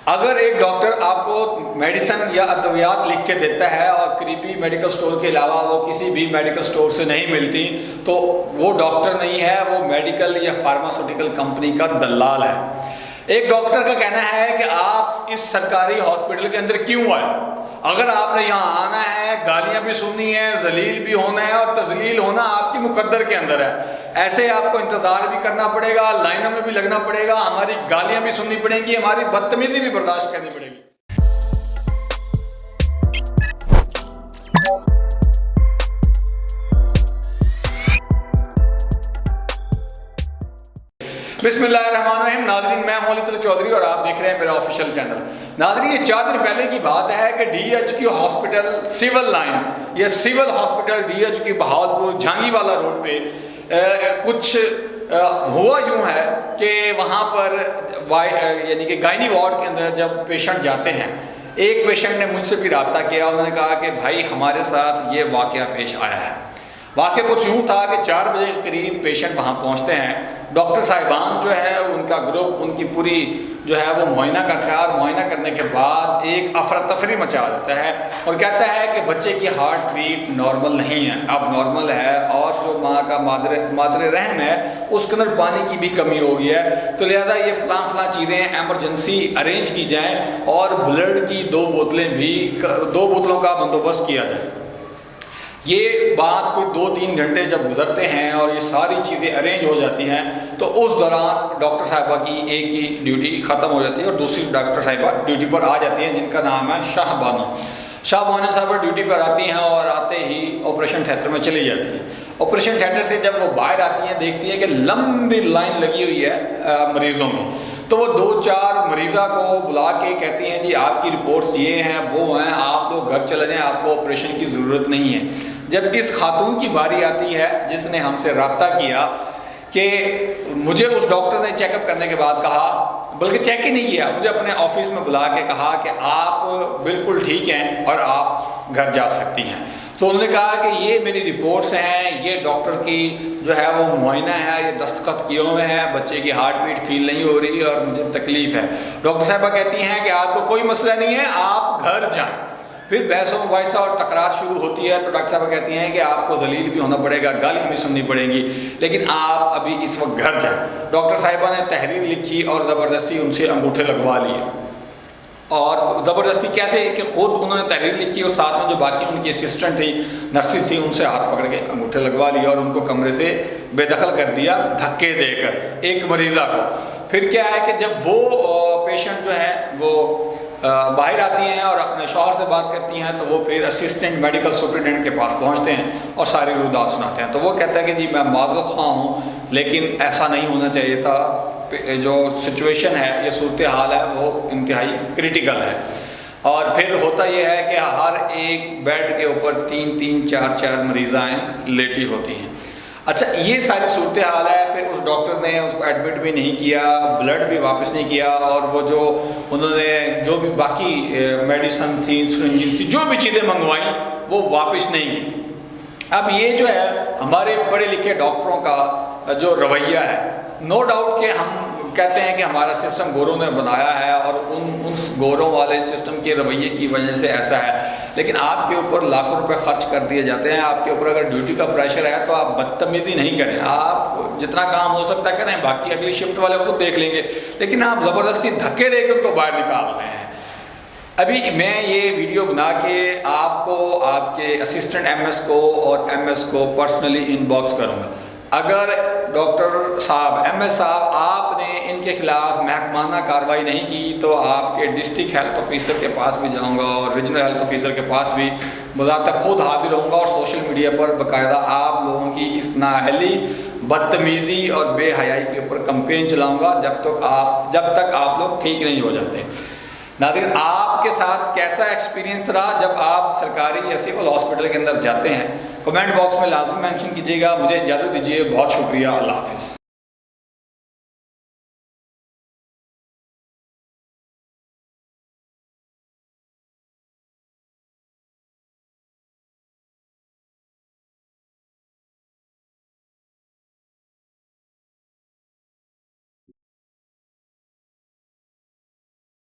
اگر ایک ڈاکٹر آپ کو میڈیسن یا ادویات لکھ کے دیتا ہے اور قریبی میڈیکل سٹور کے علاوہ وہ کسی بھی میڈیکل سٹور سے نہیں ملتی تو وہ ڈاکٹر نہیں ہے، وہ میڈیکل یا فارماسیوٹیکل کمپنی کا دلال ہے۔ ایک ڈاکٹر کا کہنا ہے کہ آپ اس سرکاری ہاسپٹل کے اندر کیوں آئے؟ اگر آپ نے یہاں آنا ہے، گالیاں بھی سننی ہے، ذلیل بھی ہونا ہے اور تذلیل ہونا آپ کی مقدر کے اندر ہے، ایسے آپ کو انتظار بھی کرنا پڑے گا، لائنوں میں بھی لگنا پڑے گا، ہماری گالیاں بھی سننی پڑیں گی، ہماری بدتمیزی بھی برداشت کرنی پڑے گی۔ بسم اللہ الرحمن الرحیم۔ ناظرین، میں ہوں علی چودھری اور آپ دیکھ رہے ہیں میرا آفیشیل چینل۔ ناظرین، یہ 4 دن پہلے کی بات ہے کہ D H Q hospital civil line یا civil hospital D H Q Bahawalpur Jhangiwala road پہ کچھ ہوا یوں ہے کہ وہاں پر یعنی کہ گائنی وارڈ کے اندر جب پیشنٹ جاتے ہیں، ایک پیشنٹ نے مجھ سے بھی رابطہ کیا، انہوں نے کہا کہ بھائی ہمارے ساتھ یہ واقعہ پیش آیا ہے۔ واقعہ کچھ یوں تھا کہ 4 بجے کے قریب پیشنٹ وہاں پہنچتے ہیں، ڈاکٹر صاحبان جو ہے ان کا گروپ ان کی پوری جو ہے وہ معائنہ کرتا ہے، اور معائنہ کرنے کے بعد ایک افراتفری مچا دیتا ہے اور کہتا ہے کہ بچے کی ہارٹ بیٹ نارمل نہیں ہے، اب نارمل ہے، اور جو ماں کا مادر رحم ہے اس کے اندر پانی کی بھی کمی ہو گئی ہے، تو لہذا یہ فلاں چیزیں ایمرجنسی ارینج کی جائیں اور بلڈ کی 2 بوتلوں کا بندوبست کیا جائے۔ یہ بات کوئی 2-3 گھنٹے جب گزرتے ہیں اور یہ ساری چیزیں ارینج ہو جاتی ہیں تو اس دوران ڈاکٹر صاحبہ کی ایک کی ڈیوٹی ختم ہو جاتی ہے اور دوسری ڈاکٹر صاحبہ ڈیوٹی پر آ جاتی ہیں، جن کا نام ہے شاہ بانو۔ شاہ بانو صاحبہ ڈیوٹی پر آتی ہیں اور آتے ہی آپریشن تھیٹر میں چلی جاتی ہیں۔ آپریشن تھیٹر سے جب وہ باہر آتی ہیں دیکھتی ہیں کہ لمبی لائن لگی ہوئی ہے مریضوں میں، تو وہ 2-4 مریضہ کو بلا کے کہتی ہیں جی آپ کی رپورٹس یہ ہیں وہ ہیں، آپ لوگ گھر چلے جائیں، آپ کو آپریشن کی ضرورت نہیں ہے۔ جب اس خاتون کی باری آتی ہے جس نے ہم سے رابطہ کیا کہ مجھے اس ڈاکٹر نے چیک اپ کرنے کے بعد کہا، بلکہ چیک ہی نہیں کیا، مجھے اپنے آفس میں بلا کے کہا کہ آپ بالکل ٹھیک ہیں اور آپ گھر جا سکتی ہیں، تو انہوں نے کہا کہ یہ میری رپورٹس ہیں، یہ ڈاکٹر کی جو ہے وہ معائنہ ہے، یہ دستخط کیے ہوئے ہیں، بچے کی ہارٹ بیٹ فیل نہیں ہو رہی اور مجھے تکلیف ہے۔ ڈاکٹر صاحبہ کہتی ہیں کہ آپ کو کوئی مسئلہ نہیں ہے، آپ گھر جائیں۔ پھر بحث و مباحثہ اور تکرار شروع ہوتی ہے تو ڈاکٹر صاحبہ کہتی ہیں کہ آپ کو ذلیل بھی ہونا پڑے گا، گالیاں بھی سننی پڑیں گی، لیکن آپ ابھی اس وقت گھر جائیں۔ ڈاکٹر صاحبہ نے تحریر لکھی اور زبردستی ان سے انگوٹھے لگوا لیے، اور زبردستی کیسے کہ خود انہوں نے تحریر لکھی اور ساتھ میں جو باقی ان کی اسسٹنٹ تھی، نرسز تھی، ان سے ہاتھ پکڑ کے انگوٹھے لگوا لیا اور ان کو کمرے سے بے دخل کر دیا دھکے دے کر ایک مریضہ کو۔ پھر کیا ہے کہ جب وہ پیشنٹ جو ہے وہ باہر آتی ہیں اور اپنے شوہر سے بات کرتی ہیں تو وہ پھر اسسٹنٹ میڈیکل سپرنٹینڈنٹ کے پاس پہنچتے ہیں اور ساری رودات سناتے ہیں، تو وہ کہتا ہے کہ جی میں معذرت خواہ ہوں لیکن ایسا نہیں ہونا چاہیے تھا، جو سچویشن ہے، یہ صورتحال ہے وہ انتہائی کریٹیکل ہے۔ اور پھر ہوتا یہ ہے کہ ہر ایک بیڈ کے اوپر 3-3 4-4 مریضائیں لیٹی ہوتی ہیں۔ اچھا، یہ ساری صورتحال ہے۔ پھر اس ڈاکٹر نے اس کو ایڈمٹ بھی نہیں کیا، بلڈ بھی واپس نہیں کیا، اور وہ جو انہوں نے جو بھی باقی میڈیسن تھی، سرنجز تھی، جو بھی چیزیں منگوائیں وہ واپس نہیں کی۔ اب یہ جو ہے ہمارے پڑھے لکھے ڈاکٹروں کا جو رویہ ہے، نو ڈاؤٹ کہ ہم کہتے ہیں کہ ہمارا سسٹم گوروں نے بنایا ہے اور ان گوروں والے سسٹم کے رویے کی وجہ سے ایسا ہے، لیکن آپ کے اوپر لاکھوں روپے خرچ کر دیے جاتے ہیں، آپ کے اوپر اگر ڈیوٹی کا پریشر ہے تو آپ بدتمیزی نہیں کریں، آپ جتنا کام ہو سکتا ہے کریں، باقی اگلی شفٹ والے خود دیکھ لیں گے، لیکن آپ زبردستی دھکے دے کے ان کو باہر نکال رہے ہیں۔ ابھی میں یہ ویڈیو بنا کے آپ کو، آپ کے اسسٹنٹ ایم ایس کو اور ایم ایس کو پرسنلی ان باکس کروں گا۔ اگر ڈاکٹر صاحب، ایم ایس صاحب، آپ نے ان کے خلاف محکمانہ کارروائی نہیں کی تو آپ کے ڈسٹرکٹ ہیلتھ آفیسر کے پاس بھی جاؤں گا اور ریجنل ہیلتھ آفیسر کے پاس بھی بذات خود حاضر ہوں گا اور سوشل میڈیا پر باقاعدہ آپ لوگوں کی اس نااہلی، بدتمیزی اور بے حیائی کے اوپر کمپین چلاؤں گا جب تک آپ لوگ ٹھیک نہیں ہو جاتے۔ ناظرین، آپ کے ساتھ کیسا ایکسپیرینس رہا جب آپ سرکاری یا سول ہاسپٹل کے اندر جاتے ہیں؟ کمنٹ باکس میں لازم مینشن کیجیے گا۔ مجھے اجازت دیجیے، بہت شکریہ، اللہ حافظ۔